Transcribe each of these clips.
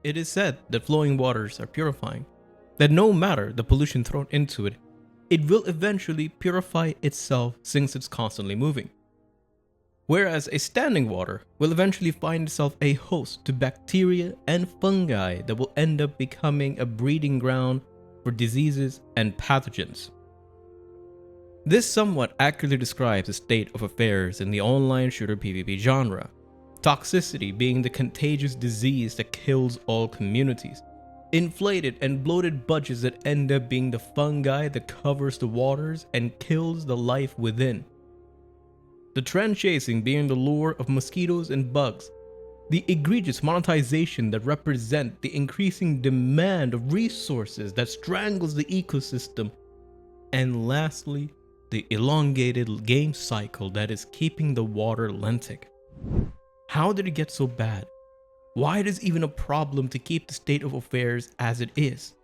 It is said that flowing waters are purifying, that no matter the pollution thrown into it, it will eventually purify itself since it's constantly moving. Whereas a standing water will eventually find itself a host to bacteria and fungi that will end up becoming a breeding ground for diseases and pathogens. This somewhat accurately describes the state of affairs in the online shooter PvP genre, toxicity being the contagious disease that kills all communities, inflated and bloated budgets that end up being the fungi that covers the waters and kills the life within. The trend chasing being the lure of mosquitoes and bugs, the egregious monetization that represent the increasing demand of resources that strangles the ecosystem, and lastly, the elongated game cycle that is keeping the water lentic. How did it get so bad? Why it is even a problem to keep the state of affairs as it is?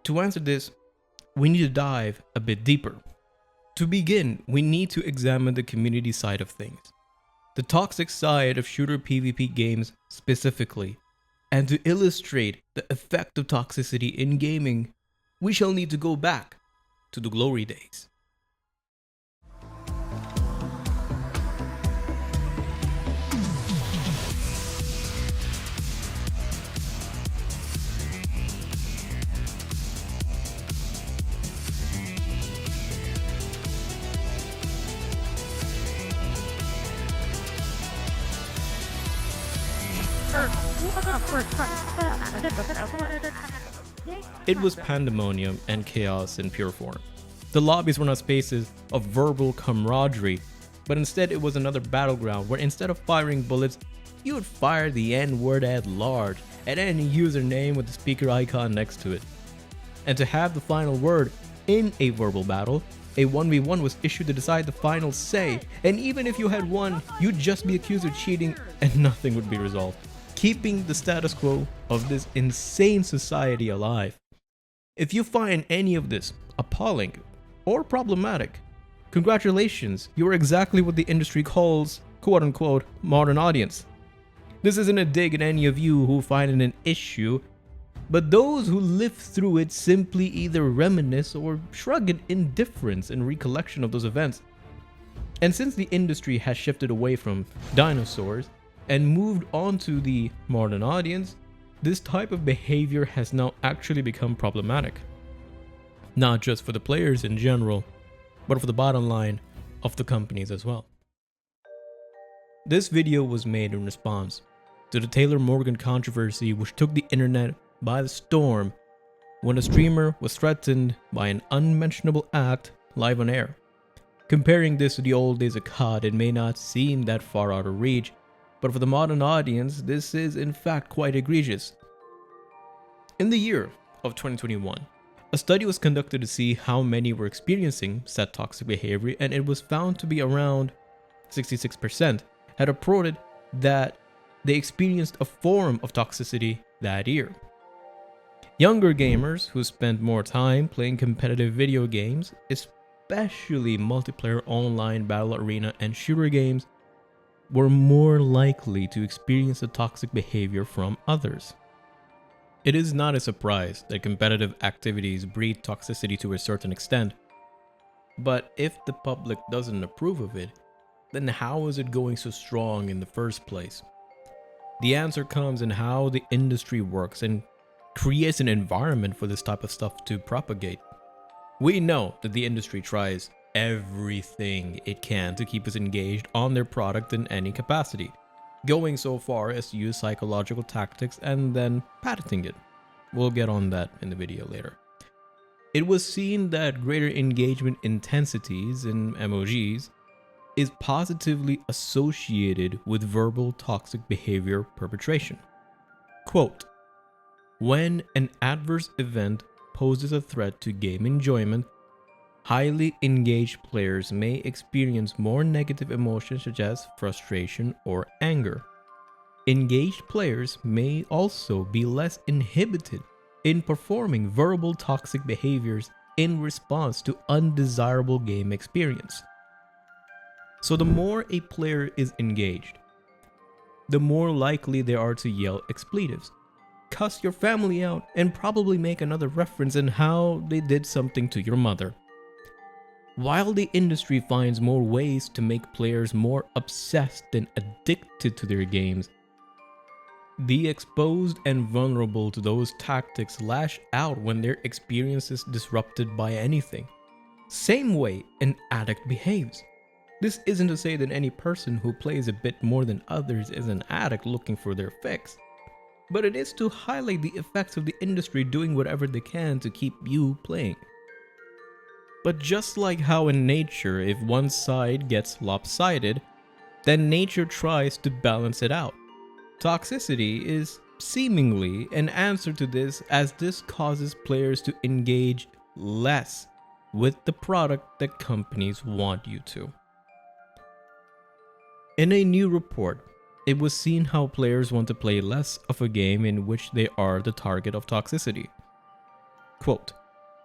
To answer this, we need to dive a bit deeper. To begin, we need to examine the community side of things, the toxic side of shooter PvP games specifically. And to illustrate the effect of toxicity in gaming, we shall need to go back to the glory days. It was pandemonium and chaos in pure form. The lobbies were not spaces of verbal camaraderie, but instead it was another battleground where instead of firing bullets, you would fire the N-word at large at any username with the speaker icon next to it. And to have the final word in a verbal battle, a 1v1 was issued to decide the final say, and even if you had won, you'd just be accused of cheating and nothing would be resolved, keeping the status quo of this insane society alive. If you find any of this appalling or problematic, congratulations, you are exactly what the industry calls, quote-unquote, modern audience. This isn't a dig at any of you who find it an issue, but those who live through it simply either reminisce or shrug in indifference in recollection of those events. And since the industry has shifted away from dinosaurs and moved on to the modern audience, this type of behavior has now actually become problematic. Not just for the players in general, but for the bottom line of the companies as well. This video was made in response to the Taylor Morgan controversy, which took the internet by the storm when a streamer was threatened by an unmentionable act live on air. Comparing this to the old days of COD, it may not seem that far out of reach, but for the modern audience, this is in fact quite egregious. In the year of 2021, a study was conducted to see how many were experiencing said toxic behavior, and it was found to be around 66% had reported that they experienced a form of toxicity that year. Younger gamers who spent more time playing competitive video games, especially multiplayer online battle arena and shooter games, were more likely to experience the toxic behavior from others. It is not a surprise that competitive activities breed toxicity to a certain extent, but if the public doesn't approve of it, then how is it going so strong in the first place? The answer comes in how the industry works and creates an environment for this type of stuff to propagate. We know that the industry tries everything it can to keep us engaged on their product in any capacity, going so far as to use psychological tactics and then patenting it. We'll get on that in the video later. It was seen that greater engagement intensities in MOGs is positively associated with verbal toxic behavior perpetration. Quote, when an adverse event poses a threat to game enjoyment, highly engaged players may experience more negative emotions such as frustration or anger. Engaged players may also be less inhibited in performing verbal toxic behaviors in response to undesirable game experience. So the more a player is engaged, the more likely they are to yell expletives, cuss your family out, and probably make another reference in how they did something to your mother. While the industry finds more ways to make players more obsessed and addicted to their games, the exposed and vulnerable to those tactics lash out when their experience is disrupted by anything. Same way an addict behaves. This isn't to say that any person who plays a bit more than others is an addict looking for their fix, but it is to highlight the effects of the industry doing whatever they can to keep you playing. But just like how in nature, if one side gets lopsided, then nature tries to balance it out. Toxicity is seemingly an answer to this, as this causes players to engage less with the product that companies want you to. In a new report, it was seen how players want to play less of a game in which they are the target of toxicity. Quote,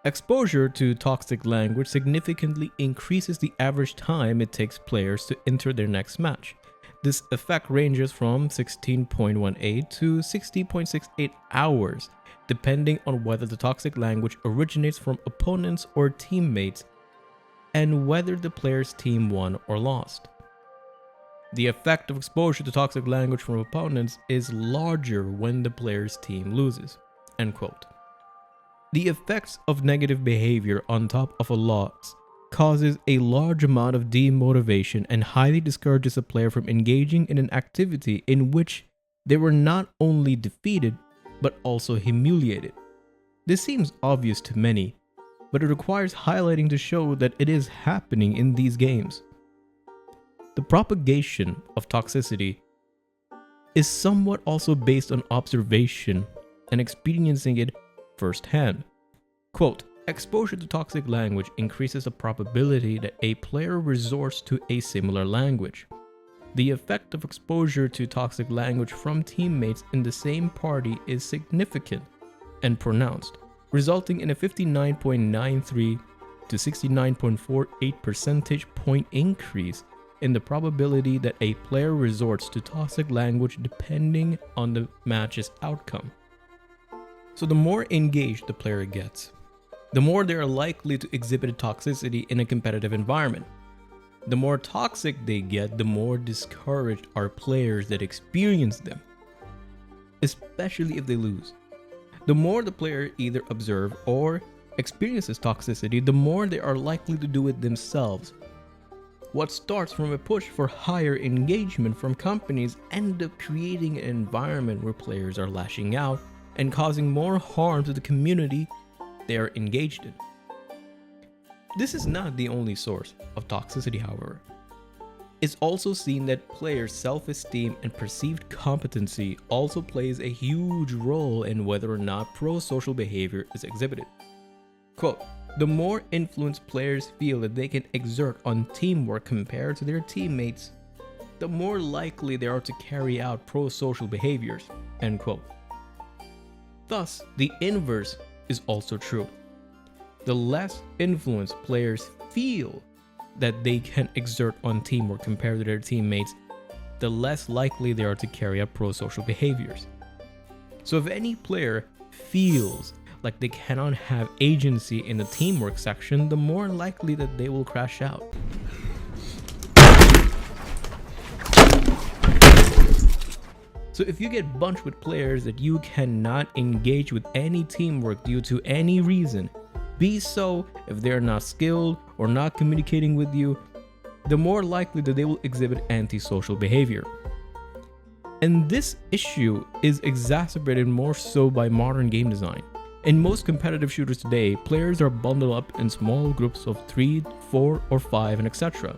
exposure to toxic language significantly increases the average time it takes players to enter their next match. This effect ranges from 16.18 to 60.68 hours, depending on whether the toxic language originates from opponents or teammates, and whether the player's team won or lost. The effect of exposure to toxic language from opponents is larger when the player's team loses. End quote. The effects of negative behavior on top of a loss causes a large amount of demotivation and highly discourages a player from engaging in an activity in which they were not only defeated but also humiliated. This seems obvious to many, but it requires highlighting to show that it is happening in these games. The propagation of toxicity is somewhat also based on observation and experiencing it firsthand. Quote, exposure to toxic language increases the probability that a player resorts to a similar language. The effect of exposure to toxic language from teammates in the same party is significant and pronounced, resulting in a 59.93 to 69.48 percentage point increase in the probability that a player resorts to toxic language depending on the match's outcome. So the more engaged the player gets, the more they are likely to exhibit toxicity in a competitive environment. The more toxic they get, the more discouraged are players that experience them, especially if they lose. The more the player either observes or experiences toxicity, the more they are likely to do it themselves. What starts from a push for higher engagement from companies ends up creating an environment where players are lashing out and causing more harm to the community they are engaged in. This is not the only source of toxicity, however. It's also seen that players' self-esteem and perceived competency also plays a huge role in whether or not pro-social behavior is exhibited. Quote, the more influence players feel that they can exert on teamwork compared to their teammates, the more likely they are to carry out pro-social behaviors. End quote. Thus, the inverse is also true. The less influence players feel that they can exert on teamwork compared to their teammates, the less likely they are to carry out pro-social behaviors. So if any player feels like they cannot have agency in the teamwork section, the more likely that they will crash out. So if you get bunched with players that you cannot engage with any teamwork due to any reason, be so if they're not skilled or not communicating with you, the more likely that they will exhibit antisocial behavior. And this issue is exacerbated more so by modern game design. In most competitive shooters today, players are bundled up in small groups of 3, 4, or 5, and etc.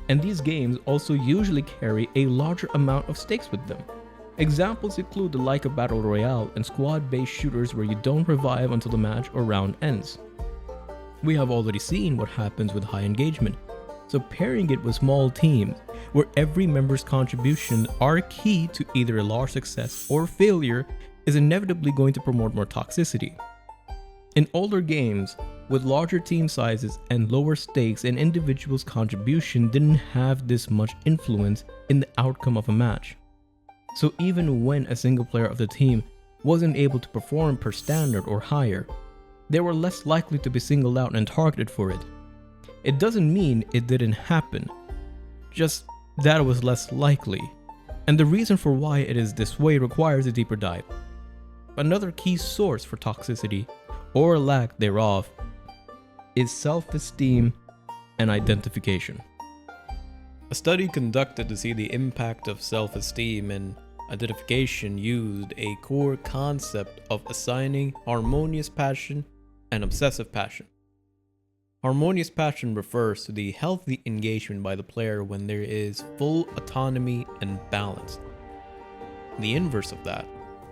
And these games also usually carry a larger amount of stakes with them. Examples include the like of Battle Royale and squad-based shooters where you don't revive until the match or round ends. We have already seen what happens with high engagement, so pairing it with small teams, where every member's contributions are key to either a large success or failure, is inevitably going to promote more toxicity. In older games, with larger team sizes and lower stakes, an individual's contribution didn't have this much influence in the outcome of a match. So even when a single player of the team wasn't able to perform per standard or higher, they were less likely to be singled out and targeted for it. It doesn't mean it didn't happen, just that it was less likely. And the reason for why it is this way requires a deeper dive. Another key source for toxicity, or lack thereof, is self-esteem and identification. A study conducted to see the impact of self-esteem and identification used a core concept of assigning harmonious passion and obsessive passion. Harmonious passion refers to the healthy engagement by the player when there is full autonomy and balance. The inverse of that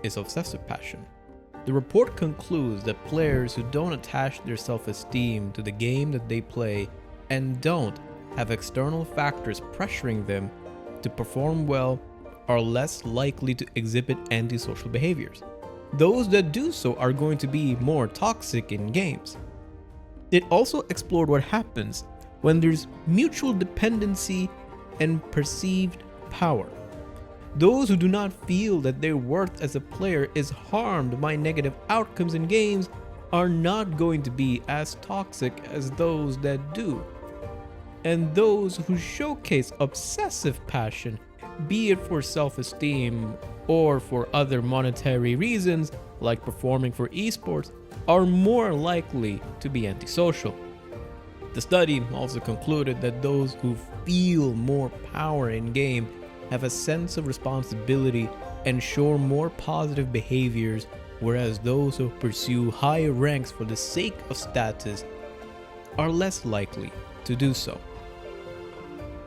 is obsessive passion. The report concludes that players who don't attach their self-esteem to the game that they play and don't have external factors pressuring them to perform well are less likely to exhibit antisocial behaviors. Those that do so are going to be more toxic in games. It also explored what happens when there's mutual dependency and perceived power. Those who do not feel that their worth as a player is harmed by negative outcomes in games are not going to be as toxic as those that do. And those who showcase obsessive passion, be it for self-esteem or for other monetary reasons like performing for esports, are more likely to be antisocial. The study also concluded that those who feel more power in game have a sense of responsibility and show more positive behaviors, whereas those who pursue higher ranks for the sake of status are less likely to do so.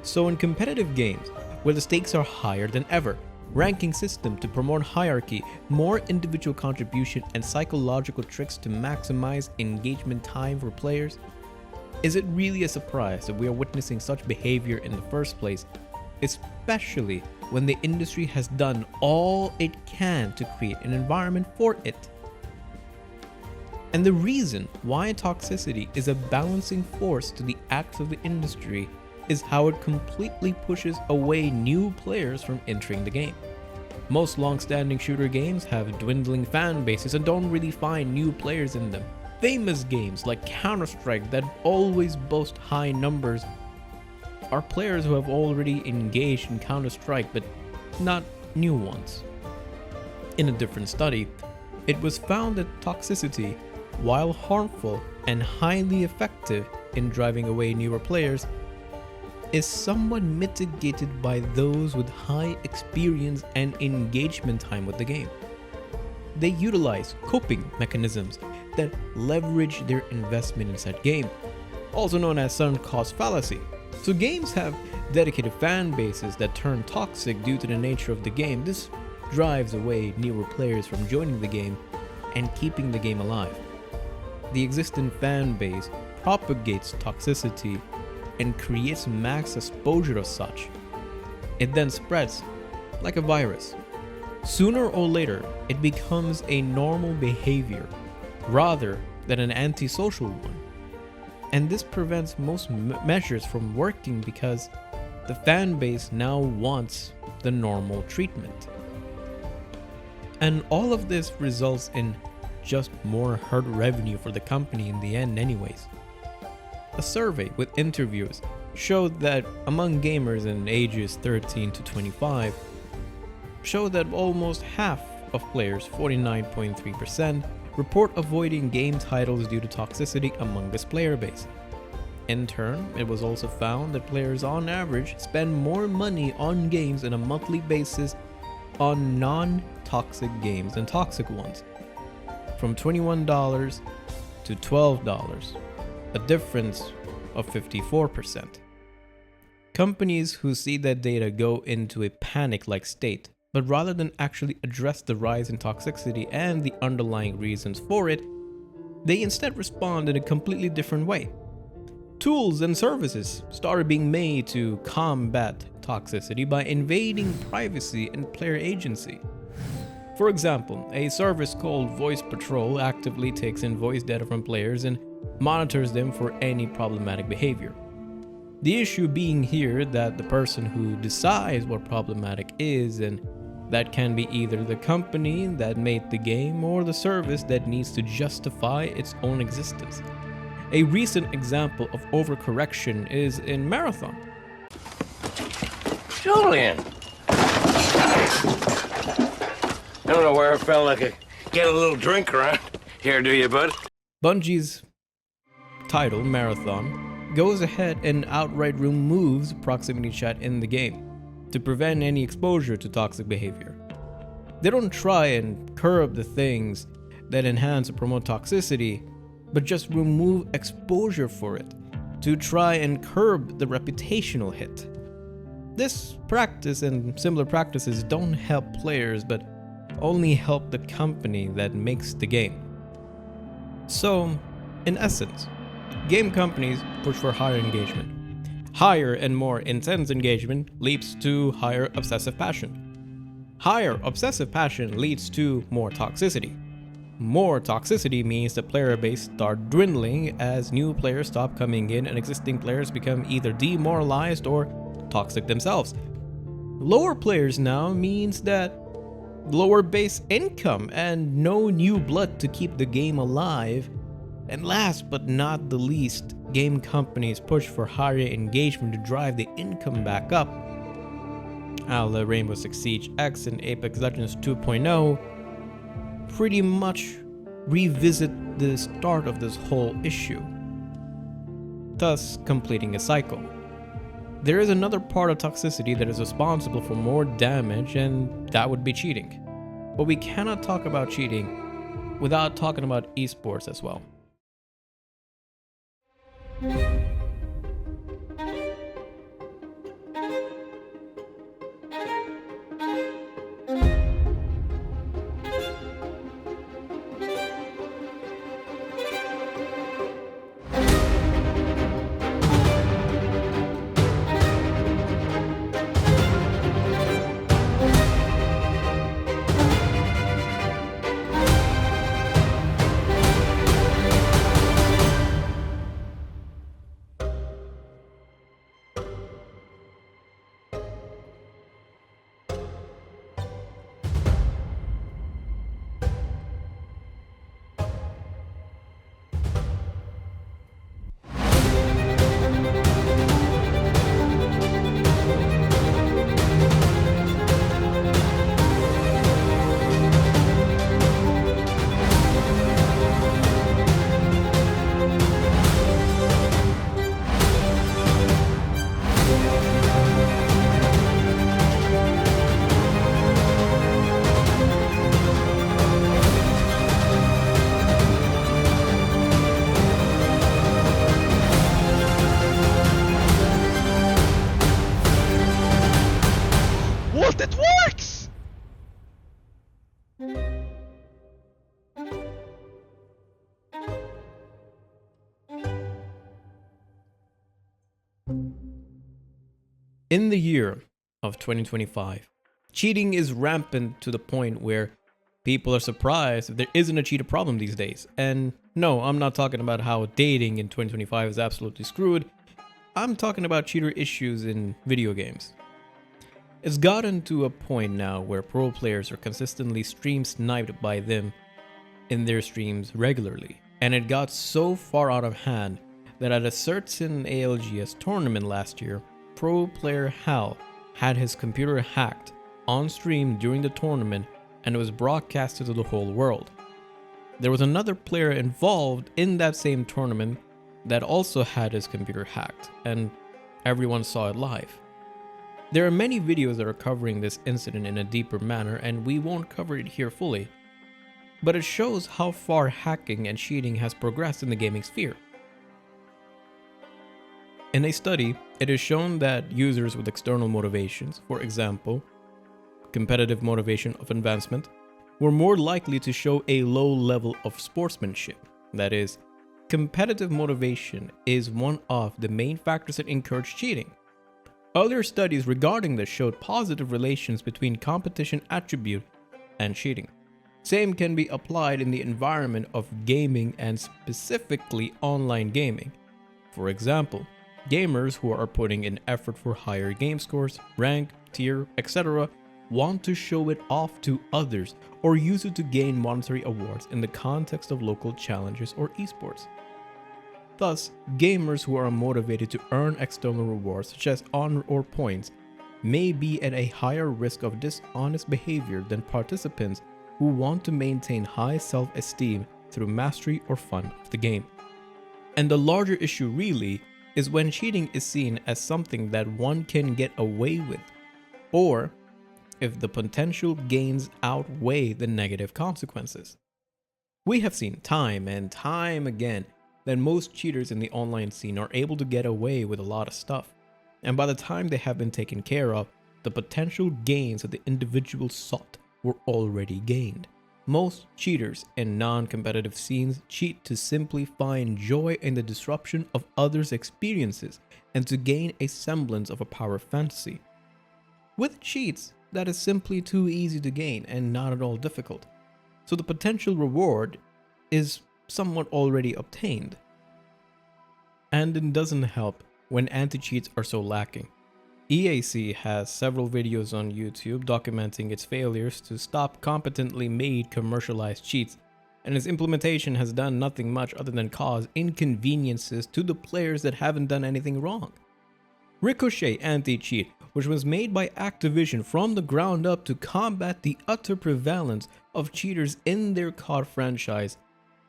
So in competitive games, where the stakes are higher than ever, ranking system to promote hierarchy, more individual contribution, and psychological tricks to maximize engagement time for players, is it really a surprise that we are witnessing such behavior in the first place, especially when the industry has done all it can to create an environment for it? And the reason why toxicity is a balancing force to the acts of the industry is how it completely pushes away new players from entering the game. Most long-standing shooter games have dwindling fan bases and don't really find new players in them. Famous games like Counter-Strike that always boast high numbers are players who have already engaged in Counter-Strike, but not new ones. In a different study, it was found that toxicity, while harmful and highly effective in driving away newer players, is somewhat mitigated by those with high experience and engagement time with the game. They utilize coping mechanisms that leverage their investment in said game, also known as sunk cost fallacy. So games have dedicated fan bases that turn toxic due to the nature of the game. This drives away newer players from joining the game and keeping the game alive. The existing fan base propagates toxicity and creates max exposure of such. It then spreads like a virus. Sooner or later, it becomes a normal behavior rather than an antisocial one. And this prevents most measures from working because the fan base now wants the normal treatment. And all of this results in just more hurt revenue for the company in the end anyways. A survey with interviews showed that among gamers in ages 13 to 25, showed that almost half of players, 49.3%, report avoiding game titles due to toxicity among this player base. In turn, it was also found that players on average spend more money on games on a monthly basis on non-toxic games than toxic ones, from $21 to $12, a difference of 54%. Companies who see that data go into a panic-like state, but rather than actually address the rise in toxicity and the underlying reasons for it, they instead respond in a completely different way. Tools and services started being made to combat toxicity by invading privacy and player agency. For example, a service called Voice Patrol actively takes in voice data from players and monitors them for any problematic behavior. The issue being here that the person who decides what problematic is and That can be either the company that made the game or the service that needs to justify its own existence. A recent example of overcorrection is in Marathon. Julian! I don't know where I felt like I get a little drink around here, do you, bud? Bungie's title, Marathon, goes ahead and outright removes proximity chat in the game to prevent any exposure to toxic behavior. They don't try and curb the things that enhance or promote toxicity, but just remove exposure for it to try and curb the reputational hit. This practice and similar practices don't help players, but only help the company that makes the game. So, in essence, game companies push for higher engagement. Higher and more intense engagement leads to higher obsessive passion. Higher obsessive passion leads to more toxicity. More toxicity means the player base starts dwindling as new players stop coming in and existing players become either demoralized or toxic themselves. Lower players now means that lower base income and no new blood to keep the game alive. And last but not the least, game companies push for higher engagement to drive the income back up. A la Rainbow Six Siege X and Apex Legends 2.0 pretty much revisit the start of this whole issue, thus completing a cycle. There is another part of toxicity that is responsible for more damage, and that would be cheating. But we cannot talk about cheating without talking about esports as well. It works! In the year of 2025, cheating is rampant to the point where people are surprised if there isn't a cheater problem these days. And no, I'm not talking about how dating in 2025 is absolutely screwed. I'm talking about cheater issues in video games. It's gotten to a point now where pro players are consistently stream sniped by them in their streams regularly, and it got so far out of hand that at a certain ALGS tournament last year, pro player Hal had his computer hacked on stream during the tournament and it was broadcasted to the whole world. There was another player involved in that same tournament that also had his computer hacked, and everyone saw it live. There are many videos that are covering this incident in a deeper manner, and we won't cover it here fully, but it shows how far hacking and cheating has progressed in the gaming sphere. In a study, it is shown that users with external motivations, for example, competitive motivation of advancement, were more likely to show a low level of sportsmanship. That is, competitive motivation is one of the main factors that encourage cheating. Earlier studies regarding this showed positive relations between competition attribute and cheating. Same can be applied in the environment of gaming and specifically online gaming. For example, gamers who are putting in effort for higher game scores, rank, tier, etc. want to show it off to others or use it to gain monetary awards in the context of local challenges or esports. Thus, gamers who are motivated to earn external rewards such as honor or points may be at a higher risk of dishonest behavior than participants who want to maintain high self-esteem through mastery or fun of the game. And the larger issue really is when cheating is seen as something that one can get away with, or if the potential gains outweigh the negative consequences. We have seen time and time again that most cheaters in the online scene are able to get away with a lot of stuff, and by the time they have been taken care of, the potential gains that the individual sought were already gained. Most cheaters in non-competitive scenes cheat to simply find joy in the disruption of others' experiences and to gain a semblance of a power fantasy. With cheats, that is simply too easy to gain and not at all difficult, so the potential reward is somewhat already obtained. And it doesn't help when anti-cheats are so lacking. EAC has several videos on YouTube documenting its failures to stop competently made commercialized cheats, and its implementation has done nothing much other than cause inconveniences to the players that haven't done anything wrong. Ricochet Anti-Cheat, which was made by Activision from the ground up to combat the utter prevalence of cheaters in their COD franchise,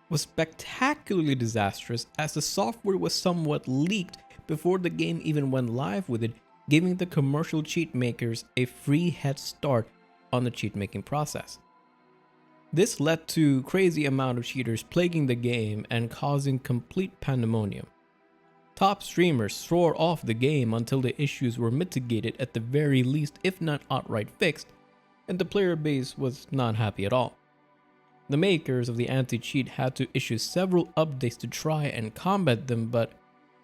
was spectacularly disastrous as the software was somewhat leaked before the game even went live with it, giving the commercial cheat makers a free head start on the cheat making process. This led to crazy amount of cheaters plaguing the game and causing complete pandemonium. Top streamers swore off the game until the issues were mitigated at the very least, if not outright fixed, and the player base was not happy at all. The makers of the anti-cheat had to issue several updates to try and combat them, but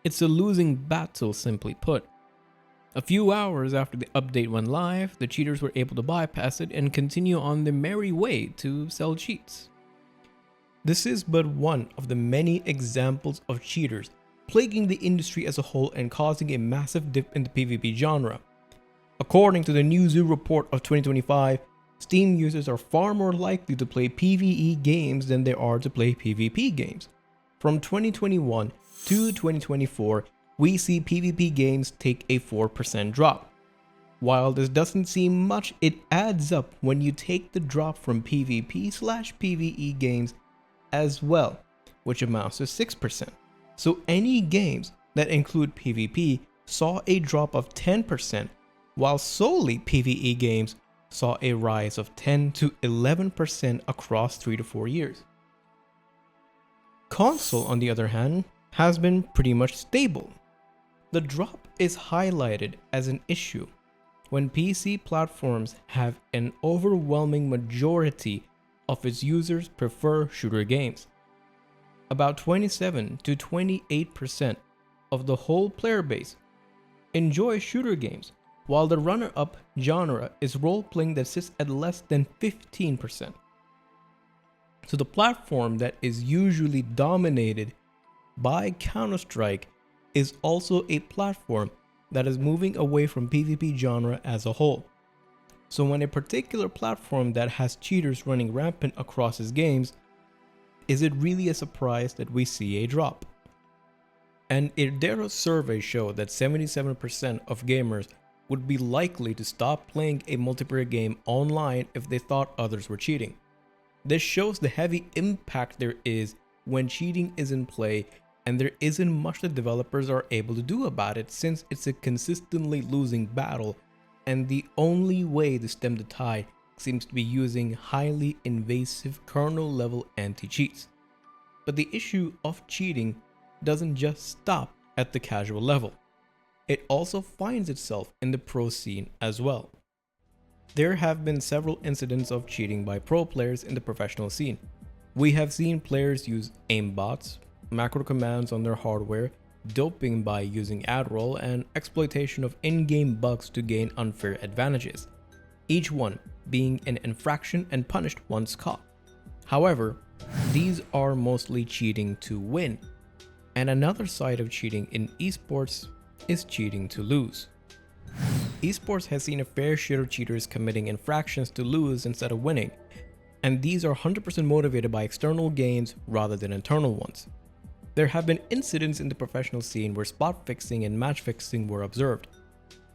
it's a losing battle, simply put. A few hours after the update went live, the cheaters were able to bypass it and continue on their merry way to sell cheats. This is but one of the many examples of cheaters plaguing the industry as a whole and causing a massive dip in the PvP genre. According to the Newzoo report of 2025, Steam users are far more likely to play PvE games than they are to play PvP games. From 2021 to 2024, we see PvP games take a 4% drop. While this doesn't seem much, it adds up when you take the drop from PvP/PvE games as well, which amounts to 6%. So any games that include PvP saw a drop of 10%, while solely PvE games saw a rise of 10 to 11% across 3 to 4 years. Console, on the other hand, has been pretty much stable. The drop is highlighted as an issue when PC platforms have an overwhelming majority of its users prefer shooter games. About 27 to 28% of the whole player base enjoy shooter games, while the runner-up genre is role-playing that sits at less than 15%. So the platform that is usually dominated by Counter-Strike is also a platform that is moving away from PvP genre as a whole. So when a particular platform that has cheaters running rampant across its games, is it really a surprise that we see a drop? An Idera survey showed that 77% of gamers would be likely to stop playing a multiplayer game online if they thought others were cheating. This shows the heavy impact there is when cheating is in play, and there isn't much that developers are able to do about it since it's a consistently losing battle, and the only way to stem the tide seems to be using highly invasive kernel level anti-cheats. But the issue of cheating doesn't just stop at the casual level. It also finds itself in the pro scene as well. There have been several incidents of cheating by pro players in the professional scene. We have seen players use aimbots, macro commands on their hardware, doping by using ad roll, and exploitation of in-game bugs to gain unfair advantages, each one being an infraction and punished once caught. However, these are mostly cheating to win, and another side of cheating in esports is cheating to lose. esports has seen a fair share of cheaters committing infractions to lose instead of winning, and these are 100% motivated by external gains rather than internal ones. There have been incidents in the professional scene where spot fixing and match fixing were observed.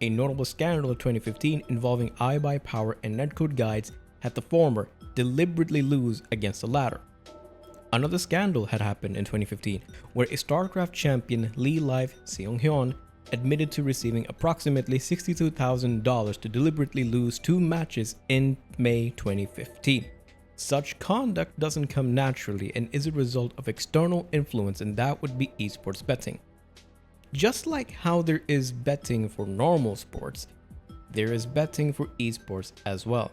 A notable scandal of 2015 involving iBuyPower and netcode guides had the former deliberately lose against the latter. Another scandal had happened in 2015 where a StarCraft champion Lee Life Seong-hyun admitted to receiving approximately $62,000 to deliberately lose 2 matches in May 2015. Such conduct doesn't come naturally and is a result of external influence, and that would be esports betting. Just like how there is betting for normal sports, there is betting for esports as well.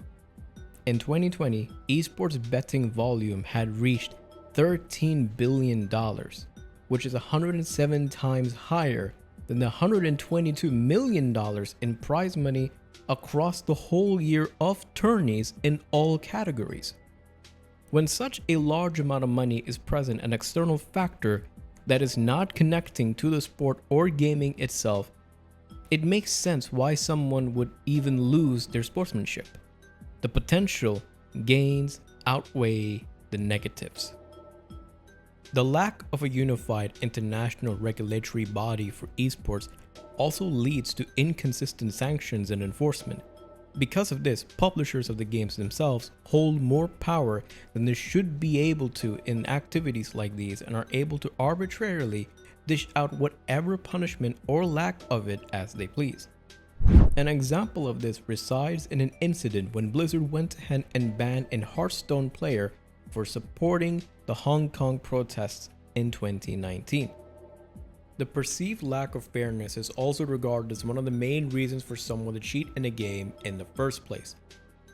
In 2020, esports betting volume had reached $13 billion, which is 107 times higher than the $122 million in prize money across the whole year of tourneys in all categories. When such a large amount of money is present, an external factor that is not connecting to the sport or gaming itself, it makes sense why someone would even lose their sportsmanship. The potential gains outweigh the negatives. The lack of a unified international regulatory body for esports also leads to inconsistent sanctions and enforcement. Because of this, publishers of the games themselves hold more power than they should be able to in activities like these and are able to arbitrarily dish out whatever punishment or lack of it as they please. An example of this resides in an incident when Blizzard went ahead and banned a Hearthstone player for supporting the Hong Kong protests in 2019. The perceived lack of fairness is also regarded as one of the main reasons for someone to cheat in a game in the first place.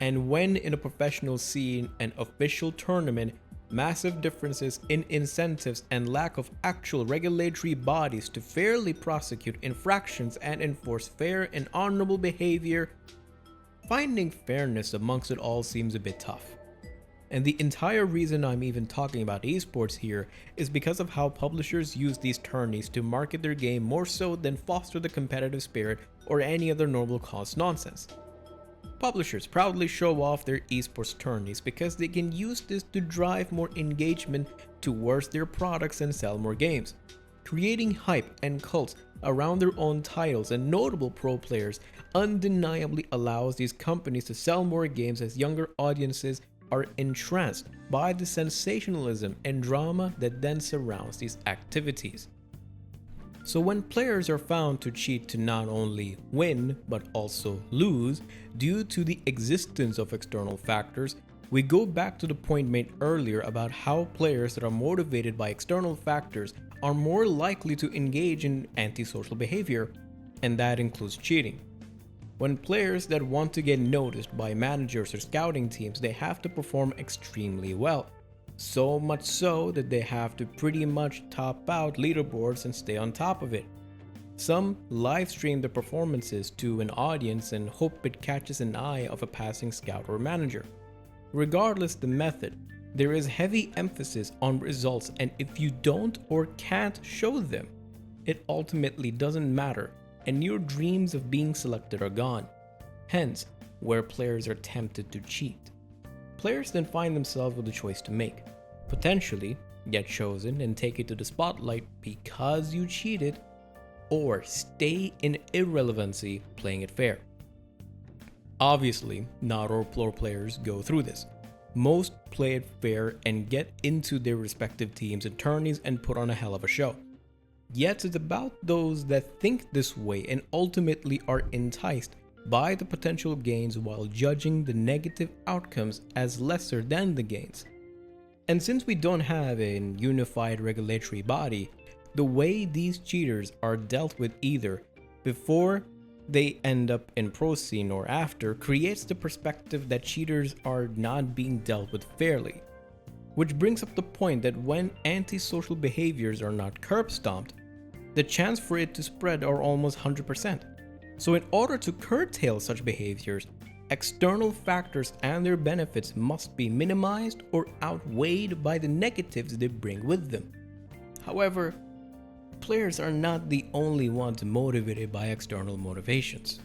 And when in a professional scene and official tournament, massive differences in incentives and lack of actual regulatory bodies to fairly prosecute infractions and enforce fair and honorable behavior, finding fairness amongst it all seems a bit tough. And the entire reason I'm even talking about esports here is because of how publishers use these tourneys to market their game more so than foster the competitive spirit or any other noble cause nonsense. Publishers proudly show off their esports tourneys because they can use this to drive more engagement towards their products and sell more games. Creating hype and cults around their own titles and notable pro players undeniably allows these companies to sell more games as younger audiences are entranced by the sensationalism and drama that then surrounds these activities. So when players are found to cheat to not only win but also lose due to the existence of external factors, we go back to the point made earlier about how players that are motivated by external factors are more likely to engage in antisocial behavior, and that includes cheating. When players that want to get noticed by managers or scouting teams, they have to perform extremely well. So much so that they have to pretty much top out leaderboards and stay on top of it. Some live stream their performances to an audience and hope it catches an eye of a passing scout or manager. Regardless the method, there is heavy emphasis on results, and if you don't or can't show them, it ultimately doesn't matter and your dreams of being selected are gone. Hence, where players are tempted to cheat. Players then find themselves with a choice to make. Potentially get chosen and take it to the spotlight because you cheated, or stay in irrelevancy playing it fair. Obviously, not all pro players go through this. Most play it fair and get into their respective teams and tourneys and put on a hell of a show. Yet it's about those that think this way and ultimately are enticed by the potential gains while judging the negative outcomes as lesser than the gains. And since we don't have a unified regulatory body, the way these cheaters are dealt with either before they end up in pro scene or after creates the perspective that cheaters are not being dealt with fairly. Which brings up the point that when antisocial behaviors are not curb stomped, the chance for it to spread are almost 100%. So in order to curtail such behaviors, external factors and their benefits must be minimized or outweighed by the negatives they bring with them. However, players are not the only ones motivated by external motivations.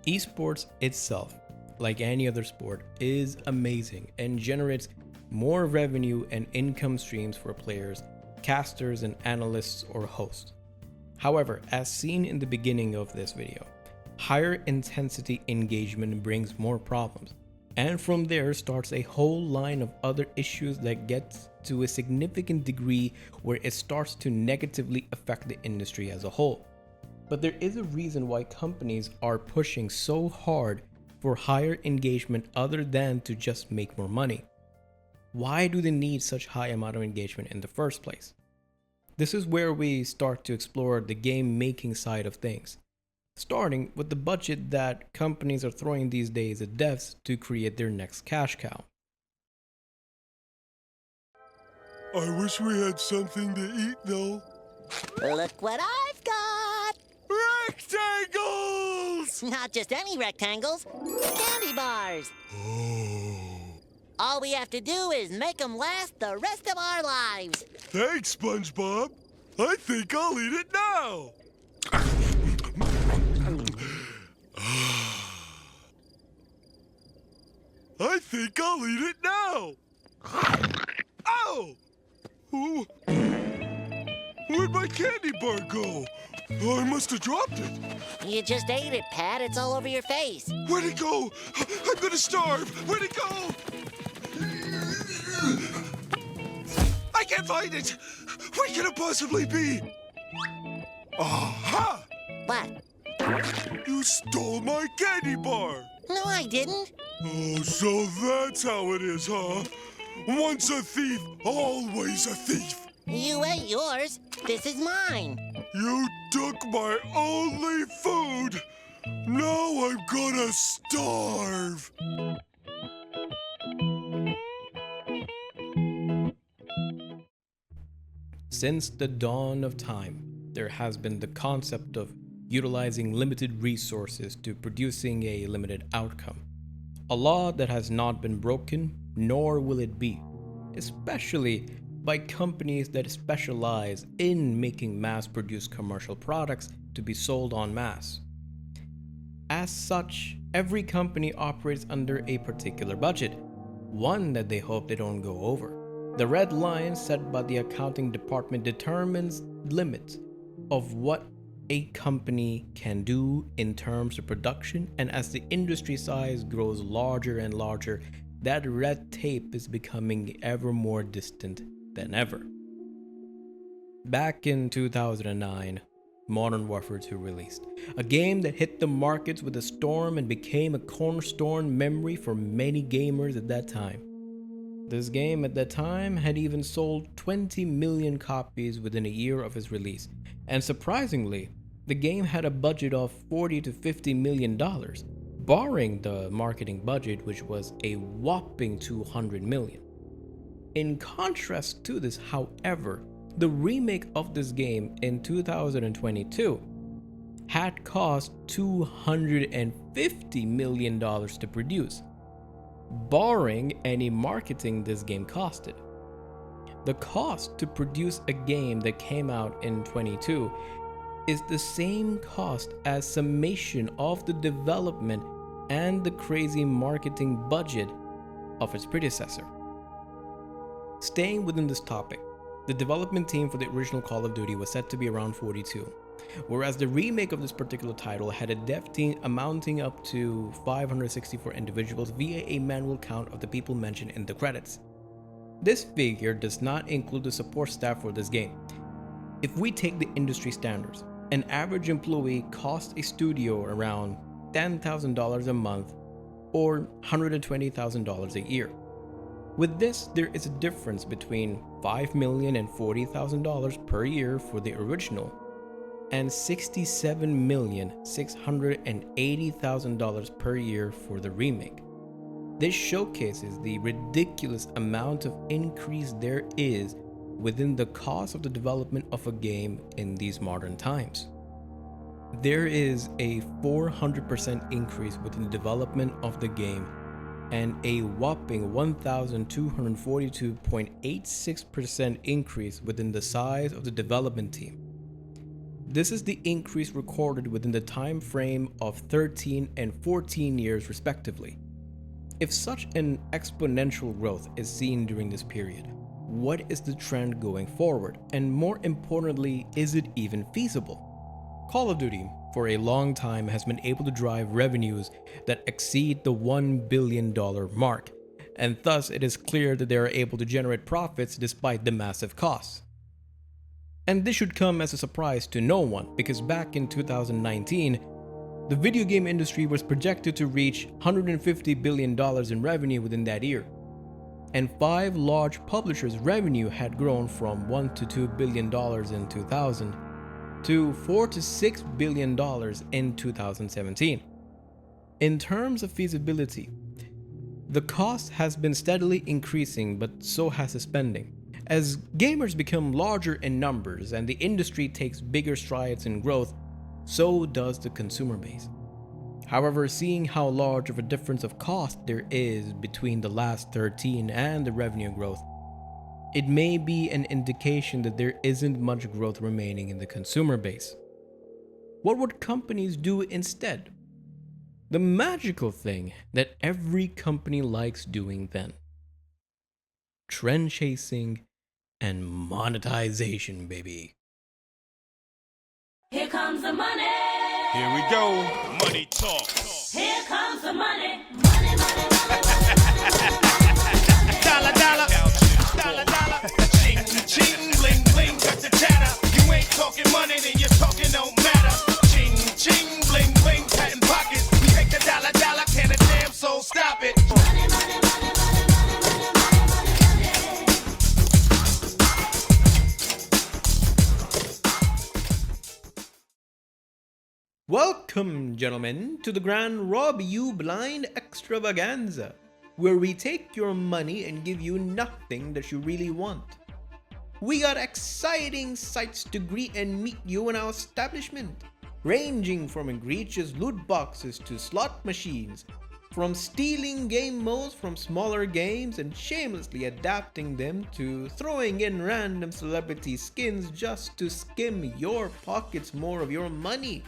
Esports itself, like any other sport, is amazing and generates more revenue and income streams for players, casters, and analysts or hosts. However, as seen in the beginning of this video, higher intensity engagement brings more problems, and from there starts a whole line of other issues that gets to a significant degree where it starts to negatively affect the industry as a whole. But there is a reason why companies are pushing so hard for higher engagement other than to just make more money. Why do they need such high amount of engagement in the first place? This is where we start to explore the game making side of things, starting with the budget that companies are throwing these days at devs to create their next cash cow. I wish we had something to eat, though. Look what I've got! Rectangles! Not just any rectangles, candy bars. All we have to do is make them last the rest of our lives. Thanks, SpongeBob. I think I'll eat it now. I think I'll eat it now. Ow! Oh. Where'd my candy bar go? Oh, I must have dropped it. You just ate it, Pat. It's all over your face. Where'd it go? I'm gonna starve. Where'd it go? I can't find it. Where can it possibly be? Aha! What? You stole my candy bar. No, I didn't. Oh, so that's how it is, huh? Once a thief, always a thief. You ate yours. This is mine. You took my only food. Now I'm gonna starve. Since the dawn of time, there has been the concept of utilizing limited resources to producing a limited outcome. A law that has not been broken, nor will it be, especially by companies that specialize in making mass-produced commercial products to be sold en masse. As such, every company operates under a particular budget, one that they hope they don't go over. The red line set by the accounting department determines limits of what a company can do in terms of production, and as the industry size grows larger and larger, that red tape is becoming ever more distant than ever. Back in 2009, Modern Warfare 2 released, a game that hit the markets with a storm and became a cornerstone memory for many gamers at that time. This game at that time had even sold 20 million copies within a year of its release, and surprisingly, the game had a budget of $40 to $50 million, barring the marketing budget, which was a whopping $200 million. In contrast to this, however, the remake of this game in 2022 had cost $250 million to produce, barring any marketing this game costed. The cost to produce a game that came out in 22 is the same cost as summation of the development and the crazy marketing budget of its predecessor. Staying within this topic, the development team for the original Call of Duty was said to be around 42, whereas the remake of this particular title had a dev team amounting up to 564 individuals via a manual count of the people mentioned in the credits. This figure does not include the support staff for this game. If we take the industry standards, an average employee costs a studio around $10,000 a month or $120,000 a year. With this, there is a difference between $5 million and $40,000 per year for the original and $67,680,000 per year for the remake. This showcases the ridiculous amount of increase there is within the cost of the development of a game in these modern times. There is a 400% increase within the development of the game and a whopping 1,242.86% increase within the size of the development team. This is the increase recorded within the time frame of 13 and 14 years respectively. If such an exponential growth is seen during this period, what is the trend going forward? And more importantly, is it even feasible? Call of Duty, for a long time, has been able to drive revenues that exceed the $1 billion mark, and thus it is clear that they are able to generate profits despite the massive costs. And this should come as a surprise to no one, because back in 2019, the video game industry was projected to reach $150 billion in revenue within that year. And 5 large publishers' revenue had grown from $1 to $2 billion in 2000 to $4 to $6 billion in 2017. In terms of feasibility, the cost has been steadily increasing, but so has the spending. As gamers become larger in numbers and the industry takes bigger strides in growth, so does the consumer base. However, seeing how large of a difference of cost there is between the last 13 and the revenue growth, it may be an indication that there isn't much growth remaining in the consumer base. What would companies do instead? The magical thing that every company likes doing then: trend chasing and monetization, baby. Here comes the money. Here we go. Money talk. Here comes the money. Money, money, Dollar, dollar. Dollar, dollar. Ching, ching, bling, bling, got the chatter. You ain't talking money, then your talking don't matter. Ching, ching, bling, bling, patent pockets. We take the dollar, dollar, can a damn soul stop it? money, money, money, money, money, money, money, money. Welcome, gentlemen, to the Grand Rob You Blind Extravaganza, where we take your money and give you nothing that you really want. We got exciting sights to greet and meet you in our establishment, ranging from egregious loot boxes to slot machines, from stealing game modes from smaller games and shamelessly adapting them to throwing in random celebrity skins just to skim your pockets more of your money.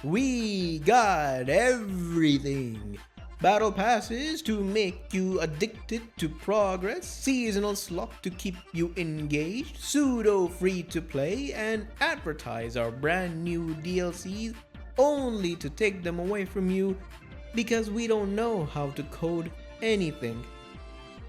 We got everything. Battle passes to make you addicted to progress, seasonal slop to keep you engaged, pseudo free to play, and advertise our brand new DLCs only to take them away from you because we don't know how to code anything.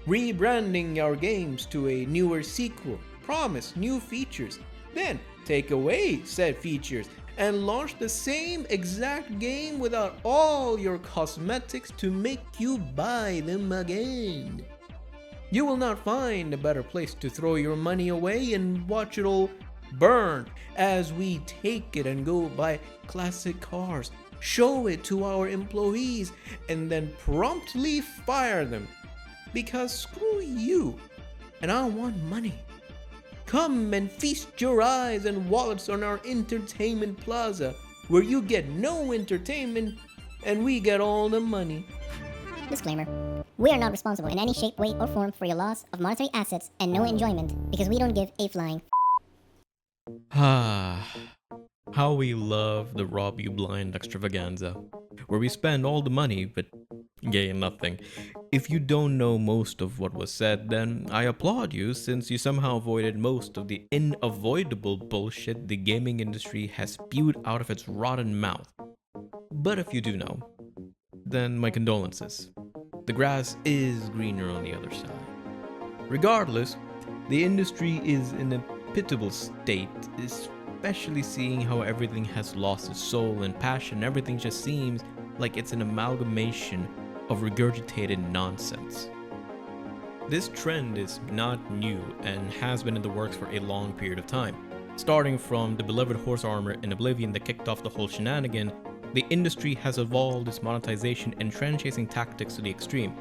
Rebranding our games to a newer sequel, promise new features, then take away said features and launch the same exact game without all your cosmetics to make you buy them again. You will not find a better place to throw your money away and watch it all burn as we take it and go buy classic cars, show it to our employees, and then promptly fire them. Because screw you, and I want money. Come and feast your eyes and wallets on our entertainment plaza, where you get no entertainment and we get all the money. Disclaimer. We are not responsible in any shape, way, or form for your loss of monetary assets and no enjoyment because we don't give a flying How we love the Rob You Blind Extravaganza, where we spend all the money but gain nothing. If you don't know most of what was said, then I applaud you, since you somehow avoided most of the unavoidable bullshit the gaming industry has spewed out of its rotten mouth. But if you do know, then my condolences. The grass is greener on the other side. Regardless, the industry is in a pitiable state, especially seeing how everything has lost its soul and passion. Everything just seems like it's an amalgamation of regurgitated nonsense. This trend is not new and has been in the works for a long period of time. Starting from the beloved horse armor in Oblivion that kicked off the whole shenanigan, the industry has evolved its monetization and trend-chasing tactics to the extreme,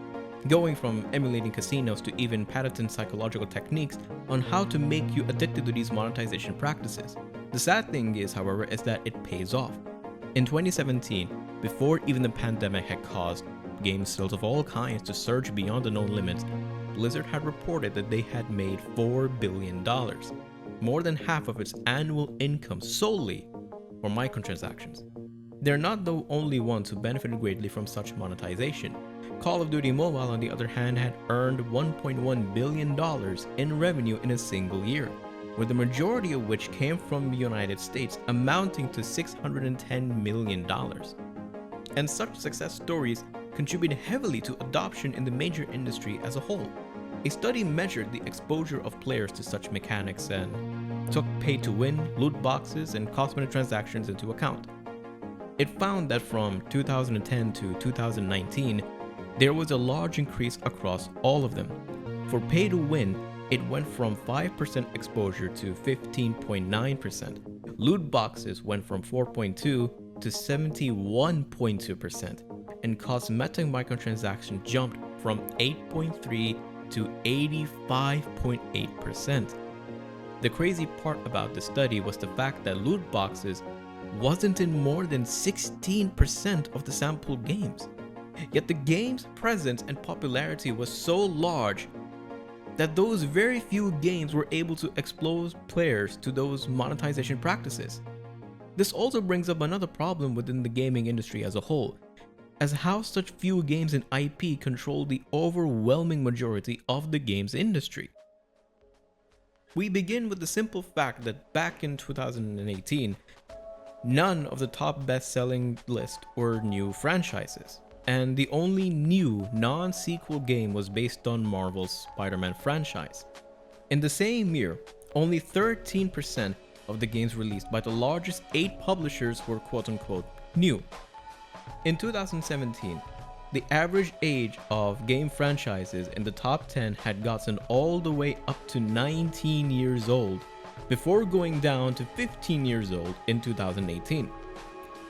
going from emulating casinos to even patented psychological techniques on how to make you addicted to these monetization practices. The sad thing is, however, is that it pays off. In 2017, before even the pandemic had caused game sales of all kinds to surge beyond the known limits, Blizzard had reported that they had made $4 billion. more than half of its annual income solely for microtransactions. They're not the only ones who benefited greatly from such monetization. Call of Duty Mobile, on the other hand, had earned $1.1 billion in revenue in a single year, with the majority of which came from the United States, amounting to $610 million. And such success stories contribute heavily to adoption in the major industry as a whole. A study measured the exposure of players to such mechanics and took pay-to-win, loot boxes, and cosmetic transactions into account. It found that from 2010 to 2019, there was a large increase across all of them. For pay-to-win, it went from 5% exposure to 15.9%. Loot boxes went from 4.2 to 71.2%, and cosmetic microtransactions jumped from 8.3 to 85.8%. The crazy part about the study was the fact that loot boxes wasn't in more than 16% of the sampled games. Yet the game's presence and popularity was so large that those very few games were able to expose players to those monetization practices. This also brings up another problem within the gaming industry as a whole, as how such few games and IP control the overwhelming majority of the games industry. We begin with the simple fact that back in 2018, none of the top best-selling list were new franchises, and the only new non-sequel game was based on Marvel's Spider-Man franchise. In the same year, only 13% of the games released by the largest 8 publishers were quote-unquote new. In 2017, the average age of game franchises in the top 10 had gotten all the way up to 19 years old, before going down to 15 years old in 2018.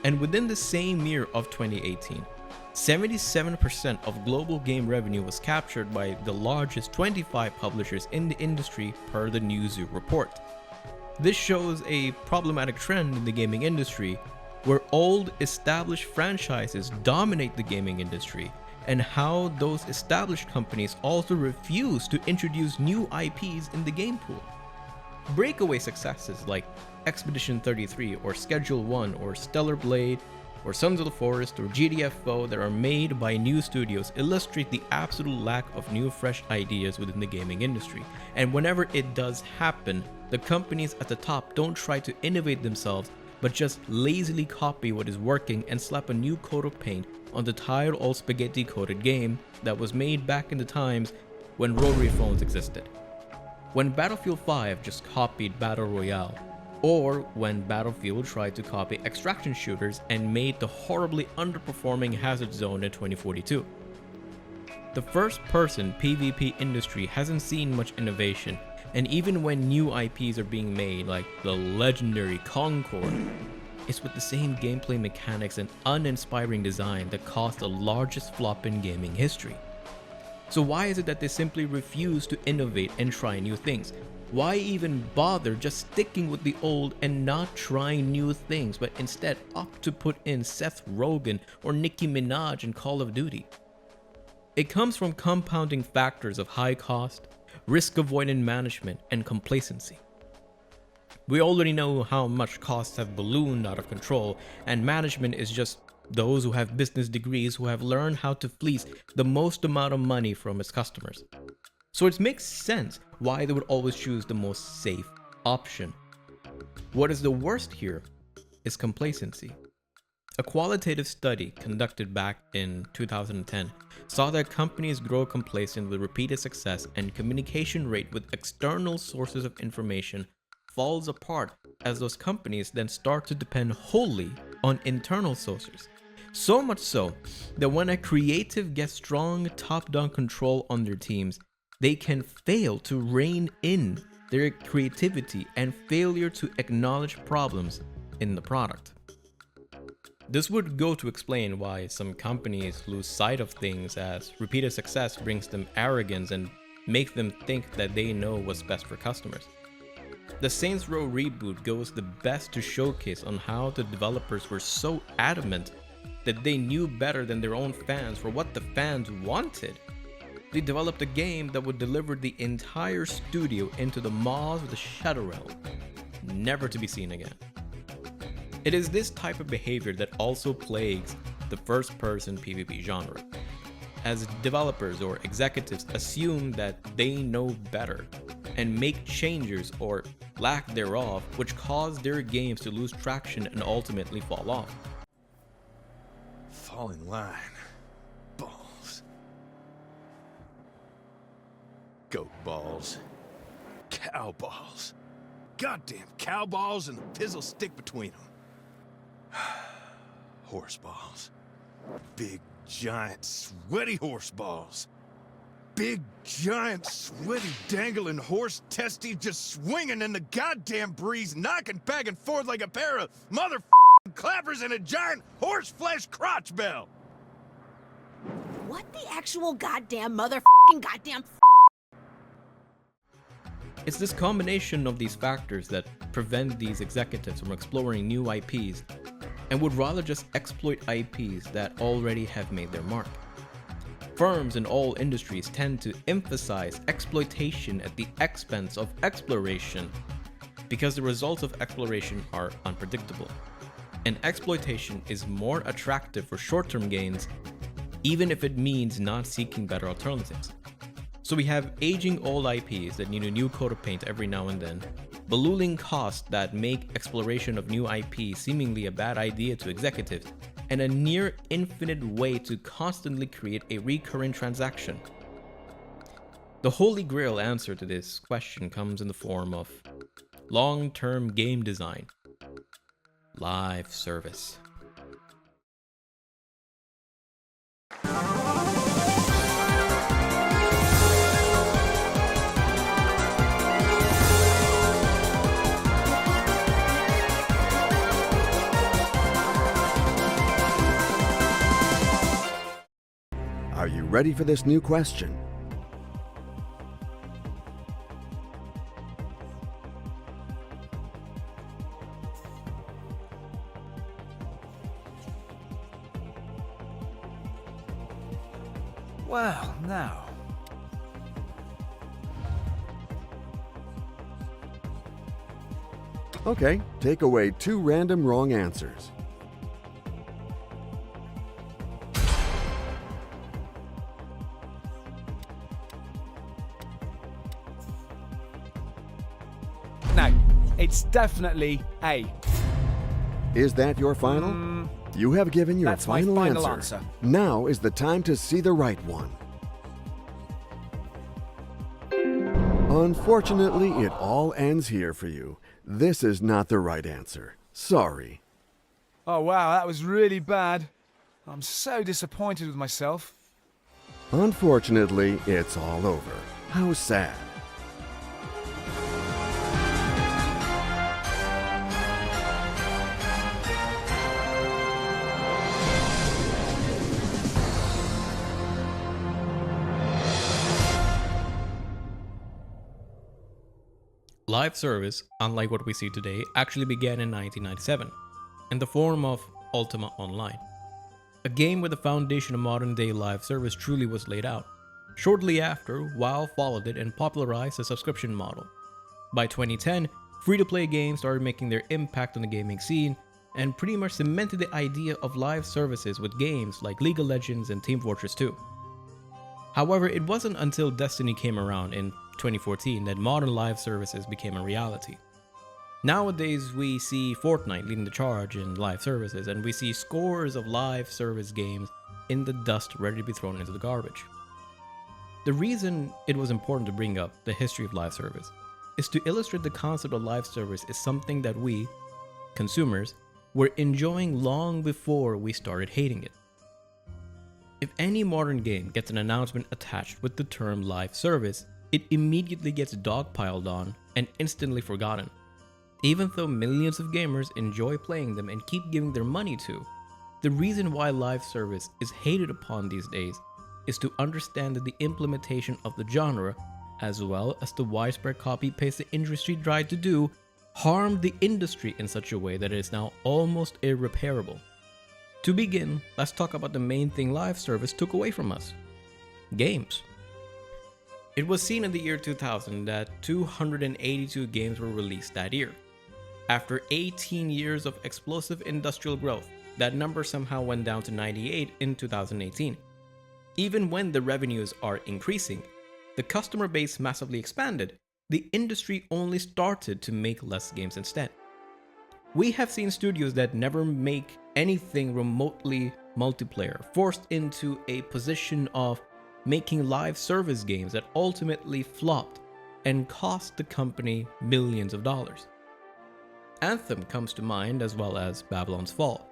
And within the same year of 2018, 77% of global game revenue was captured by the largest 25 publishers in the industry per the Newzoo report. This shows a problematic trend in the gaming industry, where old established franchises dominate the gaming industry, and how those established companies also refuse to introduce new IPs in the game pool. Breakaway successes like Expedition 33 or Schedule 1 or Stellar Blade or Sons of the Forest or GDFO that are made by new studios illustrate the absolute lack of new fresh ideas within the gaming industry. And whenever it does happen, the companies at the top don't try to innovate themselves, but just lazily copy what is working and slap a new coat of paint on the tired old spaghetti coated game that was made back in the times when rotary phones existed. When Battlefield 5 just copied Battle Royale, or when Battlefield tried to copy extraction shooters and made the horribly underperforming Hazard Zone in 2042. The first-person PvP industry hasn't seen much innovation, and even when new IPs are being made, like the legendary Concord, it's with the same gameplay mechanics and uninspiring design that caused the largest flop in gaming history. So why is it that they simply refuse to innovate and try new things? Why even bother just sticking with the old and not trying new things, but instead opt to put in Seth Rogen or Nicki Minaj in Call of Duty? It comes from compounding factors of high cost, risk-avoidant management, and complacency. We already know how much costs have ballooned out of control, and management is just those who have business degrees who have learned how to fleece the most amount of money from its customers. So it makes sense why they would always choose the most safe option. What is the worst here is complacency. A qualitative study conducted back in 2010 saw that companies grow complacent with repeated success, and communication rate with external sources of information falls apart as those companies then start to depend wholly on internal sources. So much so that when a creative gets strong top-down control on their teams, they can fail to rein in their creativity and failure to acknowledge problems in the product. This would go to explain why some companies lose sight of things, as repeated success brings them arrogance and makes them think that they know what's best for customers. The Saints Row reboot goes the best to showcase on how the developers were so adamant that they knew better than their own fans for what the fans wanted. They developed a game that would deliver the entire studio into the maws of the Shadow Realm, never to be seen again. It is this type of behavior that also plagues the first-person PvP genre, as developers or executives assume that they know better and make changes or lack thereof, which cause their games to lose traction and ultimately fall off. Fall in line. Balls. Goat balls. Cow balls. Goddamn cow balls and the pizzle stick between them. Horse balls. Big, giant, sweaty horse balls. Big, giant, sweaty, dangling horse testes just swinging in the goddamn breeze, knocking back and forth like a pair of motherfucking clappers in a giant horse flesh crotch bell. What the actual goddamn motherfucking goddamn It's this combination of these factors that prevent these executives from exploring new IPs and would rather just exploit IPs that already have made their mark. Firms in all industries tend to emphasize exploitation at the expense of exploration because the results of exploration are unpredictable, and exploitation is more attractive for short-term gains even if it means not seeking better alternatives. So we have aging old IPs that need a new coat of paint every now and then, ballooning costs that make exploration of new IP seemingly a bad idea to executives, and a near infinite way to constantly create a recurring transaction. The holy grail answer to this question comes in the form of long-term game design, live service. Are you ready for this new question? Well, now. Okay, take away 2 random wrong answers. No, it's definitely A. Is that your final? You have given your That's my final final answer. answer. Now is the time to see the right one. Unfortunately, it all ends here for you. This is not the right answer. Sorry. Oh wow, that was really bad. I'm so disappointed with myself. Unfortunately, it's all over. How sad. Live service, unlike what we see today, actually began in 1997 in the form of Ultima Online, a game where the foundation of modern-day live service truly was laid out. Shortly after, WoW followed it and popularized the subscription model. By 2010, free-to-play games started making their impact on the gaming scene and pretty much cemented the idea of live services with games like League of Legends and Team Fortress 2. However, it wasn't until Destiny came around in 2014 that modern live services became a reality. Nowadays, we see Fortnite leading the charge in live services, and we see scores of live service games in the dust ready to be thrown into the garbage. The reason it was important to bring up the history of live service is to illustrate the concept of live service is something that we, consumers, were enjoying long before we started hating it. If any modern game gets an announcement attached with the term live service, it immediately gets dogpiled on and instantly forgotten. Even though millions of gamers enjoy playing them and keep giving their money to, the reason why live service is hated upon these days is to understand that the implementation of the genre, as well as the widespread copy-paste the industry tried to do, harmed the industry in such a way that it is now almost irreparable. To begin, let's talk about the main thing live service took away from us: games. It was seen in the year 2000 that 282 games were released that year. After 18 years of explosive industrial growth, that number somehow went down to 98 in 2018. Even when the revenues are increasing, the customer base massively expanded, the industry only started to make less games instead. We have seen studios that never make anything remotely multiplayer forced into a position of making live service games that ultimately flopped and cost the company millions of dollars. Anthem comes to mind, as well as Babylon's Fall.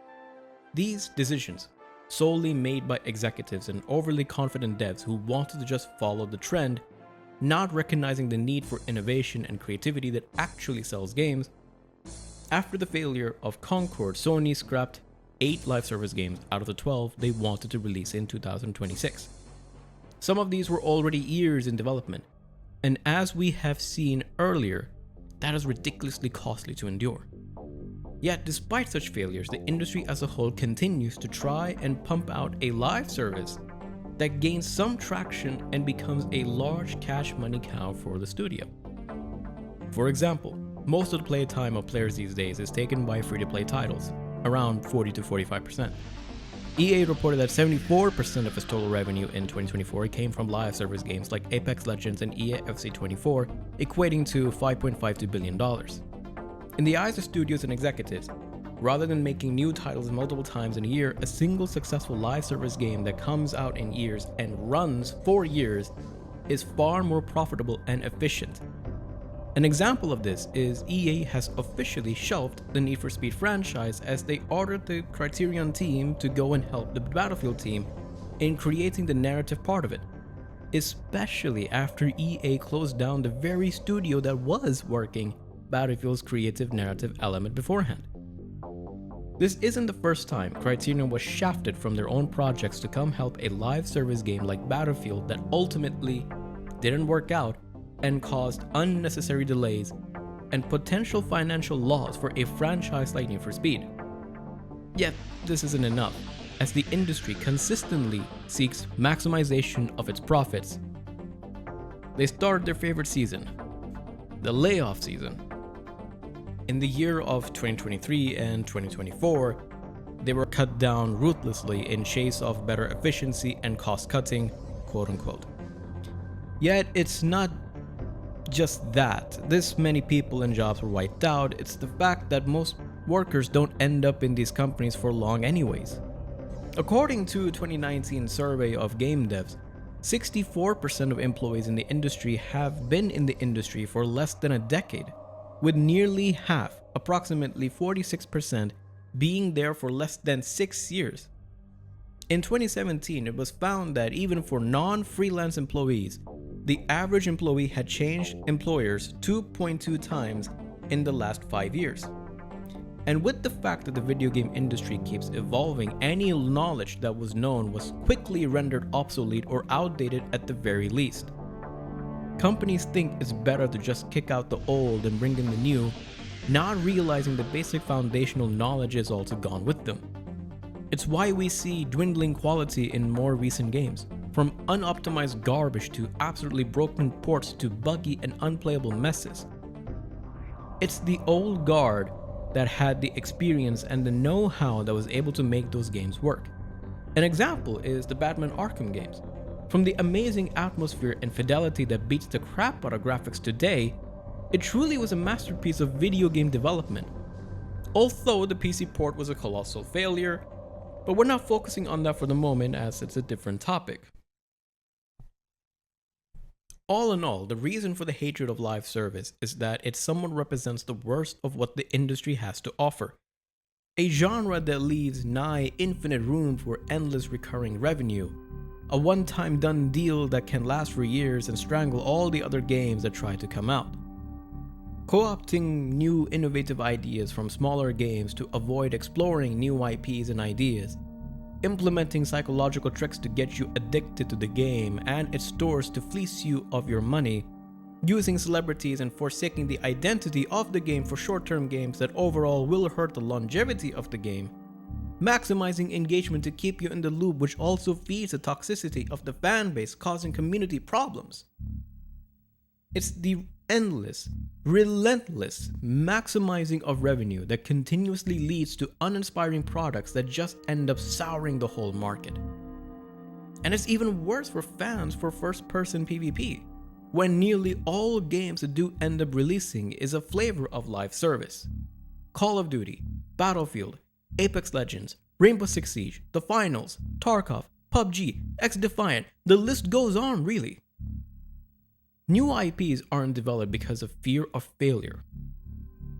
These decisions, solely made by executives and overly confident devs who wanted to just follow the trend, not recognizing the need for innovation and creativity that actually sells games. After the failure of Concord, Sony scrapped 8 live service games out of the 12 they wanted to release in 2026. Some of these were already years in development, and as we have seen earlier, that is ridiculously costly to endure. Yet despite such failures, the industry as a whole continues to try and pump out a live service that gains some traction and becomes a large cash money cow for the studio. For example, most of the play time of players these days is taken by free-to-play titles, around 40 to 45%. EA reported that 74% of its total revenue in 2024 came from live service games like Apex Legends and EA FC 24, equating to $5.52 billion. In the eyes of studios and executives, rather than making new titles multiple times in a year, a single successful live service game that comes out in years and runs for years is far more profitable and efficient. An example of this is EA has officially shelved the Need for Speed franchise as they ordered the Criterion team to go and help the Battlefield team in creating the narrative part of it, especially after EA closed down the very studio that was working Battlefield's creative narrative element beforehand. This isn't the first time Criterion was shafted from their own projects to come help a live service game like Battlefield that ultimately didn't work out and caused unnecessary delays and potential financial loss for a franchise like Need for Speed. Yet, this isn't enough, as the industry consistently seeks maximization of its profits. They started their favorite season, the layoff season. In the year of 2023 and 2024, they were cut down ruthlessly in chase of better efficiency and cost cutting, quote unquote. Yet, it's not just that this many people and jobs were wiped out, it's the fact that most workers don't end up in these companies for long anyways. According to a 2019 survey of game devs, 64% of employees in the industry have been in the industry for less than a decade, with nearly half, approximately 46%, being there for less than 6 years. In 2017, it was found that even for non-freelance employees, the average employee had changed employers 2.2 times in the last 5 years. And with the fact that the video game industry keeps evolving, any knowledge that was known was quickly rendered obsolete or outdated at the very least. Companies think it's better to just kick out the old and bring in the new, not realizing the basic foundational knowledge is also gone with them. It's why we see dwindling quality in more recent games, from unoptimized garbage to absolutely broken ports to buggy and unplayable messes. It's the old guard that had the experience and the know-how that was able to make those games work. An example is the Batman Arkham games. From the amazing atmosphere and fidelity that beats the crap out of graphics today, it truly was a masterpiece of video game development. Although the PC port was a colossal failure, but we're not focusing on that for the moment as it's a different topic. All in all, the reason for the hatred of live service is that it somewhat represents the worst of what the industry has to offer. A genre that leaves nigh infinite room for endless recurring revenue. A one-time done deal that can last for years and strangle all the other games that try to come out. Co-opting new innovative ideas from smaller games to avoid exploring new IPs and ideas. Implementing psychological tricks to get you addicted to the game and its stores to fleece you of your money, using celebrities and forsaking the identity of the game for short-term games that overall will hurt the longevity of the game, maximizing engagement to keep you in the loop, which also feeds the toxicity of the fan base, causing community problems. It's the endless, relentless maximizing of revenue that continuously leads to uninspiring products that just end up souring the whole market. And it's even worse for fans for first-person PvP, when nearly all games that do end up releasing is a flavor of live service. Call of Duty, Battlefield, Apex Legends, Rainbow Six Siege, The Finals, Tarkov, PUBG, X-Defiant, the list goes on really. New IPs aren't developed because of fear of failure,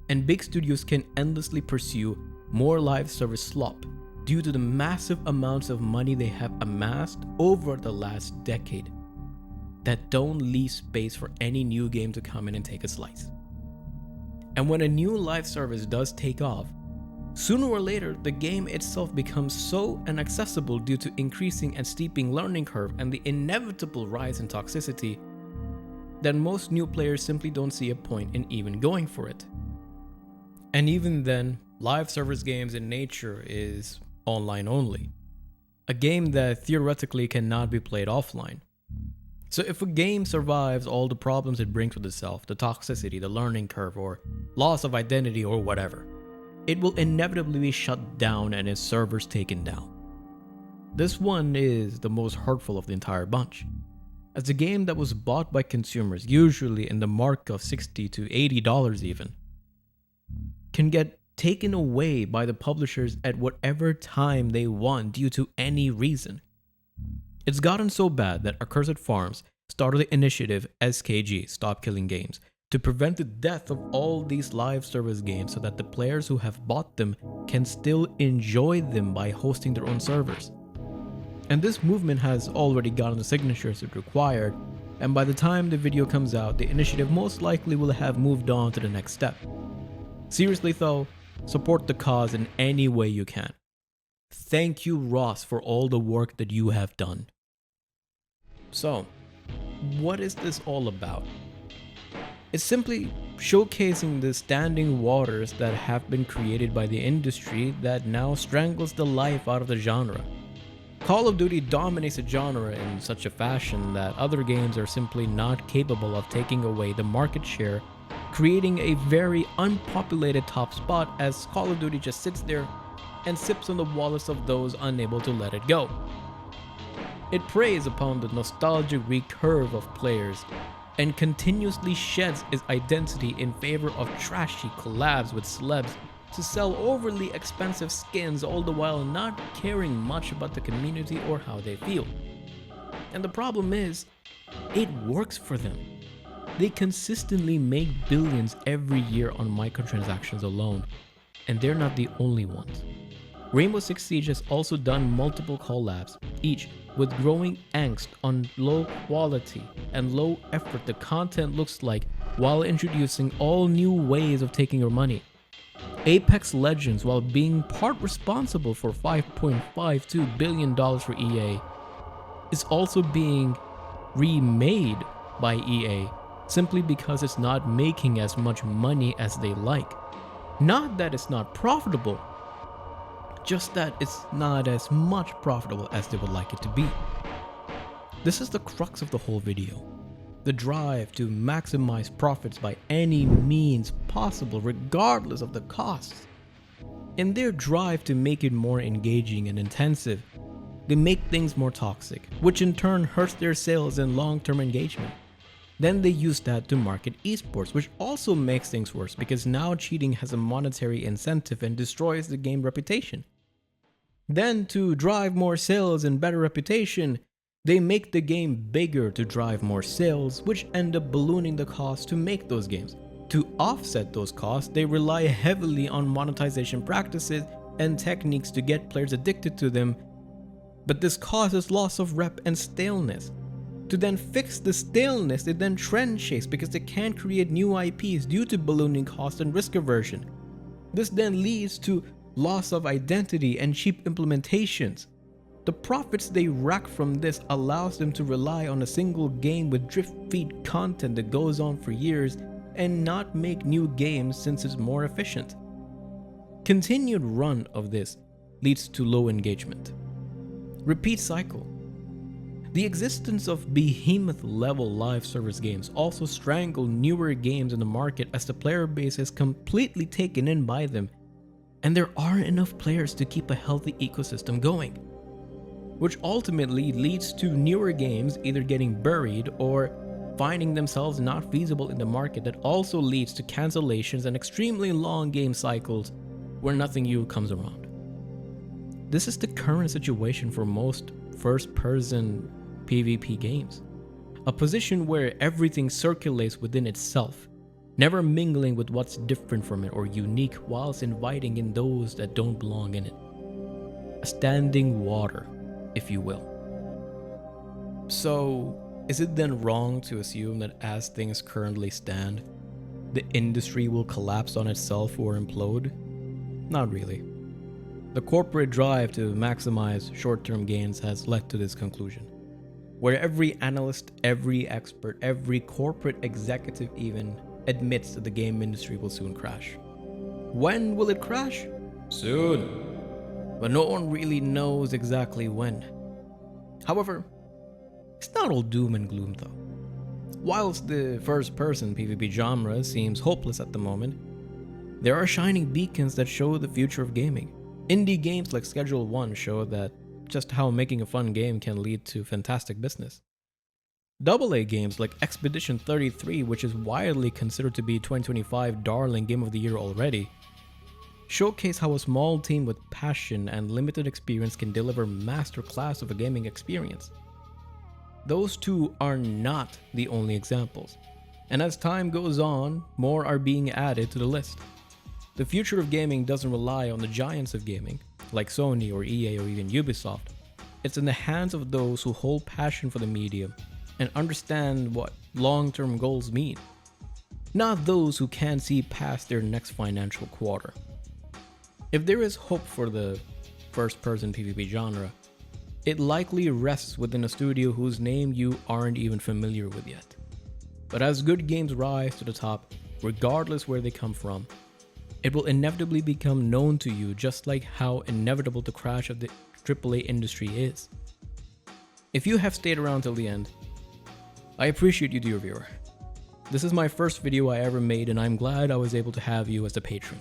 and big studios can endlessly pursue more live service slop due to the massive amounts of money they have amassed over the last decade that don't leave space for any new game to come in and take a slice. And when a new live service does take off, sooner or later the game itself becomes so inaccessible due to increasing and steeping learning curve and the inevitable rise in toxicity that most new players simply don't see a point in even going for it. And even then, live service games in nature is online only, a game that theoretically cannot be played offline. So if a game survives all the problems it brings with itself, the toxicity, the learning curve, or loss of identity or whatever, it will inevitably be shut down and its servers taken down. This one is the most hurtful of the entire bunch, as a game that was bought by consumers, usually in the mark of $60 to $80 even, can get taken away by the publishers at whatever time they want due to any reason. It's gotten so bad that Accursed Farms started the initiative SKG, Stop Killing Games, to prevent the death of all these live service games so that the players who have bought them can still enjoy them by hosting their own servers. And this movement has already gotten the signatures it required, and by the time the video comes out, the initiative most likely will have moved on to the next step. Seriously though, support the cause in any way you can. Thank you, Ross, for all the work that you have done. So, what is this all about? It's simply showcasing the standing waters that have been created by the industry that now strangles the life out of the genre. Call of Duty dominates the genre in such a fashion that other games are simply not capable of taking away the market share, creating a very unpopulated top spot as Call of Duty just sits there and sips on the wallets of those unable to let it go. It preys upon the nostalgic recurve of players and continuously sheds its identity in favor of trashy collabs with celebs to sell overly expensive skins, all the while not caring much about the community or how they feel. And the problem is, it works for them. They consistently make billions every year on microtransactions alone, and they're not the only ones. Rainbow Six Siege has also done multiple collabs, each with growing angst on low quality and low effort the content looks like while introducing all new ways of taking your money. Apex Legends, while being part responsible for $5.52 billion for EA, is also being remade by EA simply because it's not making as much money as they like. Not that it's not profitable, just that it's not as much profitable as they would like it to be. This is the crux of the whole video. The drive to maximize profits by any means possible regardless of the costs. In their drive to make it more engaging and intensive, they make things more toxic, which in turn hurts their sales and long-term engagement. Then they use that to market esports, which also makes things worse because now cheating has a monetary incentive and destroys the game reputation. Then to drive more sales and better reputation, they make the game bigger to drive more sales, which end up ballooning the cost to make those games. To offset those costs, they rely heavily on monetization practices and techniques to get players addicted to them, but this causes loss of rep and staleness. To then fix the staleness, they then trend chase because they can't create new IPs due to ballooning cost and risk aversion. This then leads to loss of identity and cheap implementations. The profits they rack from this allows them to rely on a single game with drift feed content that goes on for years and not make new games since it's more efficient. Continued run of this leads to low engagement. Repeat cycle. The existence of behemoth-level live service games also strangle newer games in the market as the player base is completely taken in by them, and there aren't enough players to keep a healthy ecosystem going, which ultimately leads to newer games either getting buried or finding themselves not feasible in the market. That also leads to cancellations and extremely long game cycles where nothing new comes around. This is the current situation for most first-person PvP games, a position where everything circulates within itself, never mingling with what's different from it or unique whilst inviting in those that don't belong in it. A standing water, if you will. So, is it then wrong to assume that as things currently stand, the industry will collapse on itself or implode? Not really. The corporate drive to maximize short-term gains has led to this conclusion, where every analyst, every expert, every corporate executive even admits that the game industry will soon crash. When will it crash? Soon. But no one really knows exactly when. However, it's not all doom and gloom though. Whilst the first-person PvP genre seems hopeless at the moment, there are shining beacons that show the future of gaming. Indie games like Schedule 1 show that just how making a fun game can lead to fantastic business. AA games like Expedition 33, which is widely considered to be 2025 darling game of the year already, showcase how a small team with passion and limited experience can deliver masterclass of a gaming experience. Those two are not the only examples, and as time goes on, more are being added to the list. The future of gaming doesn't rely on the giants of gaming, like Sony or EA or even Ubisoft. It's in the hands of those who hold passion for the medium and understand what long-term goals mean, not those who can't see past their next financial quarter. If there is hope for the first-person PvP genre, it likely rests within a studio whose name you aren't even familiar with yet. But as good games rise to the top, regardless where they come from, it will inevitably become known to you, just like how inevitable the crash of the AAA industry is. If you have stayed around till the end, I appreciate you, dear viewer. This is my first video I ever made, and I'm glad I was able to have you as a patron.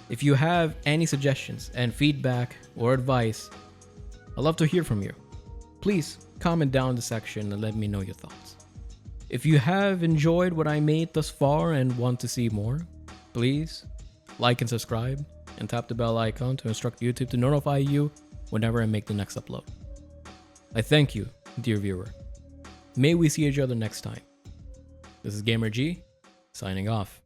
If you have any suggestions and feedback or advice, I'd love to hear from you. Please comment down in the section and let me know your thoughts. If you have enjoyed what I made thus far and want to see more, please like and subscribe and tap the bell icon to instruct YouTube to notify you whenever I make the next upload. I thank you, dear viewer. May we see each other next time. This is Gamer G, signing off.